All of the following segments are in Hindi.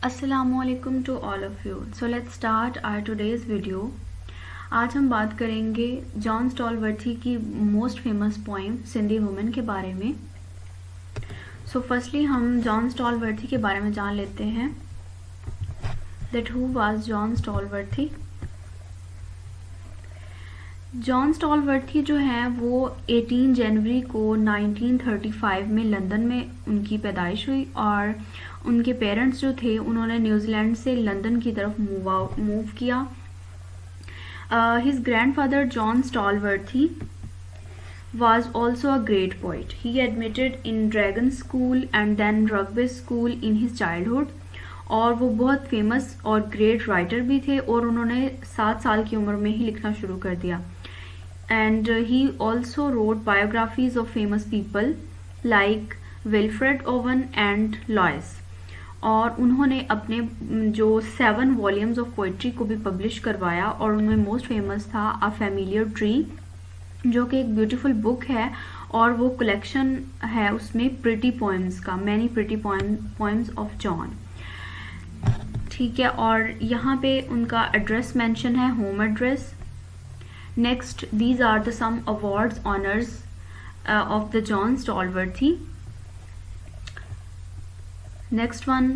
Assalamualaikum to all of you. So let's start our today's video. आज हम बात करेंगे जॉन स्टॉलवर्थी की most famous poem Sindhi women के बारे में. सो फर्स्टली हम जॉन स्टॉलवर्थी के बारे में जान लेते हैं. That who was John Stallworthy. John Stallworthy जो हैं वो 18 जनवरी को 1935 में लंदन में उनकी पैदाइश हुई और उनके पेरेंट्स जो थे उन्होंने न्यूजीलैंड से लंदन की तरफ मूव किया. His grandfather John Stallworthy was also a great poet. He admitted in Dragon School and then Rugby School in his childhood. और वो बहुत फेमस और ग्रेट राइटर भी थे और उन्होंने 7 साल की उम्र में ही लिखना शुरू कर दिया. And he also wrote biographies of famous people like Wilfred Owen and Louis. और उन्होंने अपने जो 7 वॉल्यूम्स ऑफ पोइट्री को भी पब्लिश करवाया और उनमें मोस्ट फेमस था अ फैमिलियर ट्री, जो कि एक ब्यूटीफुल बुक है और वो कलेक्शन है उसमें प्रिटी पोएम्स का, many pretty poems of John. ठीक है, और यहाँ पे उनका एड्रेस मेंशन है, home address. Next, these are the some awards honours of the John Stalworthy. Next one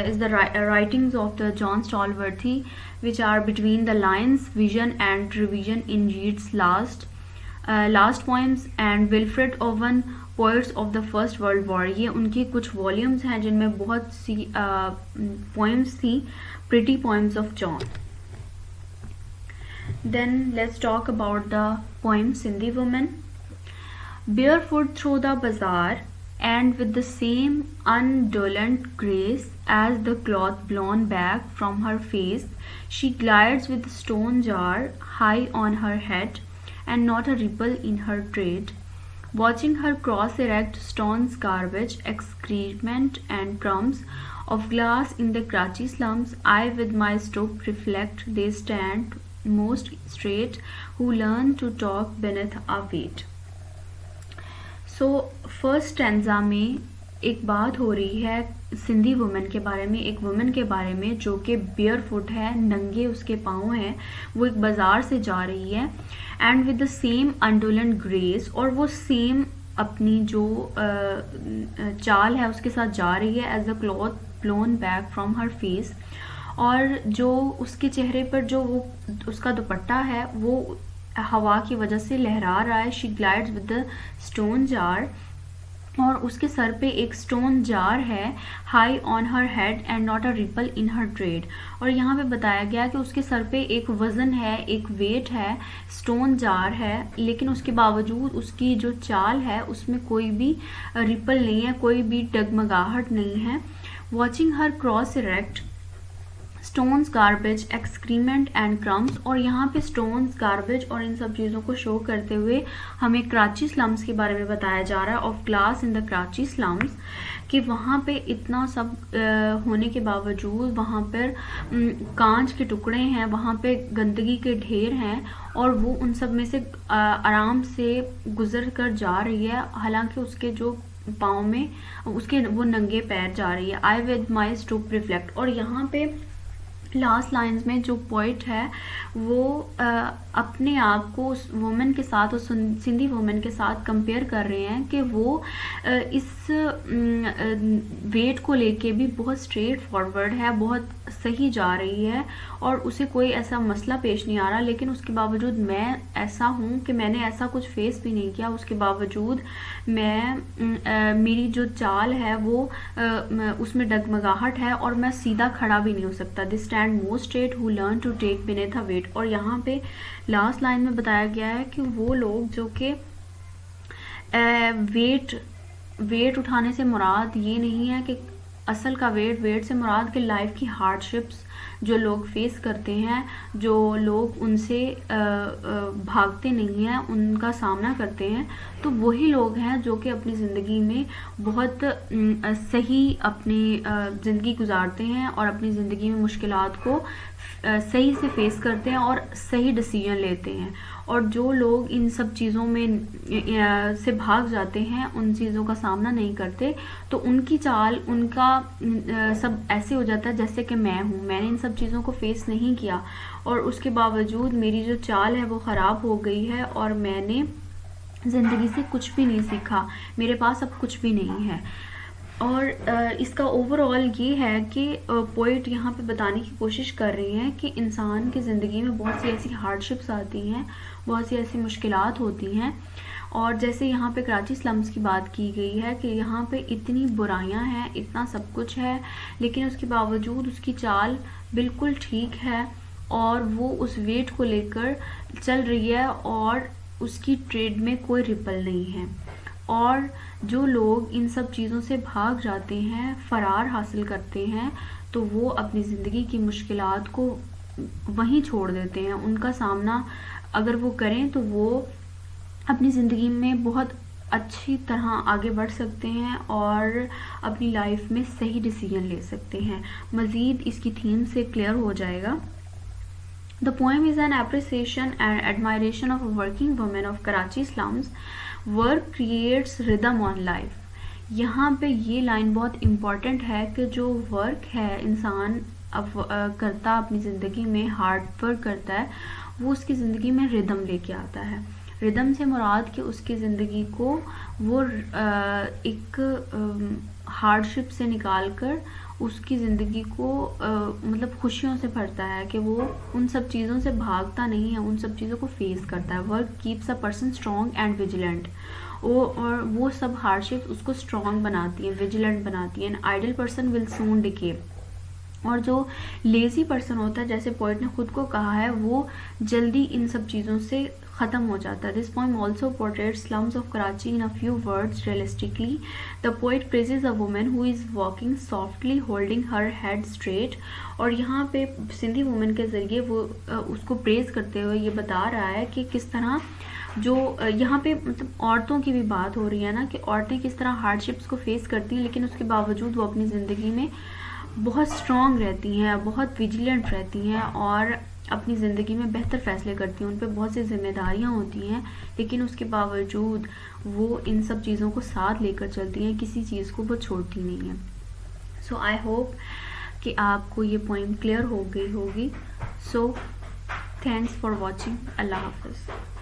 is the writings of the John Stallworthy, which are Between the Lines, Vision and Revision in Yeats' Last Poems, and Wilfred Owen, Poets of the First World War. ये उनके कुछ वॉल्यूम्स हैं जिनमें बहुत सी पोएम्स थी, Pretty Poems of John. Then let's talk about the poem Sindhi Woman. Barefoot through the bazaar, and with the same undolent grace as the cloth blown back from her face, she glides with the stone jar high on her head, and not a ripple in her tread. Watching her cross erect stones, garbage, excrement, and crumbs of glass in the Karachi slums, I with my stoop reflect they stand most straight, who learn to talk beneath a weight. So first stanza में एक बात हो रही है सिंधी वुमेन के बारे में, एक वुमेन के बारे में जो कि बेयर फुट है, नंगे उसके पाँव हैं, वो एक बाज़ार से जा रही है. And with the same indolent grace, और वो सेम अपनी जो चाल है उसके साथ जा रही है, as the cloth blown back from her face. और जो उसके चेहरे पर जो वो उसका दुपट्टा है वो हवा की वजह से लहरा रहा है. She glides with the stone jar, और उसके सर पे एक स्टोन जार है, high on her head and not a ripple in her trade. और यहाँ पे बताया गया कि उसके सर पे एक वज़न है, एक वेट है, स्टोन जार है, लेकिन उसके बावजूद उसकी जो चाल है उसमें कोई भी रिपल नहीं है, कोई भी डगमगाहट नहीं है. Watching her cross erect, stones, garbage, excrement and crumbs. और यहाँ पे स्टोन्स, गार्बेज और इन सब चीज़ों को शो करते हुए हमें कराची स्लम्स के बारे में बताया जा रहा है, of glass in the Karachi slums, कि वहाँ पे इतना सब होने के बावजूद वहाँ पर कांच के टुकड़े हैं, वहाँ पे गंदगी के ढेर हैं, और वो उन सब में से आराम से गुजर कर जा रही है, हालांकि उसके जो पाँव में उसके वो नंगे पैर जा रही है. आई विद माई स्टूप रिफ्लेक्ट. और यहाँ पे लास्ट लाइंस में जो पोइट है वो अपने आप को उस वुमेन के साथ, उस सिंधी वुमेन के साथ कंपेयर कर रहे हैं कि वो इस वेट को लेके भी बहुत स्ट्रेट फॉरवर्ड है, बहुत सही जा रही है और उसे कोई ऐसा मसला पेश नहीं आ रहा. लेकिन उसके बावजूद मैं ऐसा हूँ कि मैंने ऐसा कुछ फेस भी नहीं किया, उसके बावजूद मैं मेरी जो चाल है वो उसमें डगमगाहट है और मैं सीधा खड़ा भी नहीं हो सकता. This stand most straight, who learn to take beneath a weight. और यहाँ पे लास्ट लाइन में बताया गया है कि वो लोग जो कि वेट उठाने से मुराद ये नहीं है कि असल का वेट से मुराद के लाइफ की हार्डशिप्स जो लोग फेस करते हैं, जो लोग उनसे भागते नहीं हैं, उनका सामना करते हैं, तो वही लोग हैं जो कि अपनी ज़िंदगी में बहुत सही अपनी ज़िंदगी गुजारते हैं और अपनी ज़िंदगी में मुश्किलात को सही से फेस करते हैं और सही डिसीजन लेते हैं. और जो लोग इन सब चीज़ों में से भाग जाते हैं, उन चीज़ों का सामना नहीं करते, तो उनकी चाल, उनका सब ऐसे हो जाता है जैसे कि मैं हूँ, मैंने इन सब चीज़ों को फेस नहीं किया और उसके बावजूद मेरी जो चाल है वो ख़राब हो गई है और मैंने ज़िंदगी से कुछ भी नहीं सीखा, मेरे पास अब कुछ भी नहीं है। और इसका ओवरऑल ये है कि पोइट यहाँ पे बताने की कोशिश कर रही हैं कि इंसान की ज़िंदगी में बहुत सी ऐसी हार्डशिप्स आती हैं, बहुत सी ऐसी मुश्किलात होती हैं। और जैसे यहाँ पे कराची स्लम्स की बात की गई है कि यहाँ पे इतनी बुराइयाँ हैं, इतना सब कुछ है, लेकिन उसके बावजूद उसकी चाल बिल्कुल ठीक है और वो उस वेट को लेकर चल रही है और उसकी ट्रेड में कोई रिपल नहीं है। और जो लोग इन सब चीज़ों से भाग जाते हैं, फ़रार हासिल करते हैं, तो वो अपनी ज़िंदगी की मुश्किलात को वहीं छोड़ देते हैं। उनका सामना अगर वो करें तो वो अपनी ज़िंदगी में बहुत अच्छी तरह आगे बढ़ सकते हैं और अपनी लाइफ में सही डिसीजन ले सकते हैं। मज़ीद इसकी थीम से क्लियर हो जाएगा। The poem is an appreciation and admiration of a working woman of Karachi slums. Work creates rhythm on life. यहाँ पे ये लाइन बहुत इम्पॉर्टेंट है कि जो वर्क है इंसान अब करता अपनी ज़िंदगी में, हार्ड वर्क करता है, वो उसकी ज़िंदगी में रिदम लेके आता है। रिदम से मुराद कि उसकी ज़िंदगी को वो एक हार्डशिप से निकाल कर उसकी ज़िंदगी को मतलब खुशियों से भरता है कि वो उन सब चीज़ों से भागता नहीं है, उन सब चीज़ों को फेस करता है। Work keeps a person strong and vigilant. और वो सब हार्डशिप्स उसको स्ट्रॉन्ग बनाती हैं, विजिलेंट बनाती हैं। An idle person will soon decay. और जो लेज़ी पर्सन होता है, जैसे पोइट ने खुद को कहा है, वो जल्दी इन सब चीज़ों से ख़त्म हो जाता है। This poem also portraits slums of Karachi in a few words realistically. The poet praises a women who is walking softly holding her head straight. और यहाँ पे सिंधी वुमेन के ज़रिए वो उसको प्रेज करते हुए ये बता रहा है कि किस तरह जो यहाँ पे मतलब औरतों की भी बात हो रही है ना, कि औरतें किस तरह हार्डशिप्स को फेस करती हैं, लेकिन उसके बावजूद वो अपनी ज़िंदगी में बहुत स्ट्रॉन्ग रहती हैं, बहुत विजिलेंट रहती हैं और अपनी ज़िंदगी में बेहतर फ़ैसले करती हैं। उन पर बहुत सी जिम्मेदारियाँ होती हैं, लेकिन उसके बावजूद वो इन सब चीज़ों को साथ लेकर चलती हैं, किसी चीज़ को वो छोड़ती नहीं है। सो आई होप कि आपको ये पॉइंट क्लियर हो गई होगी। So thanks for watching. Allah हाफ़िज़।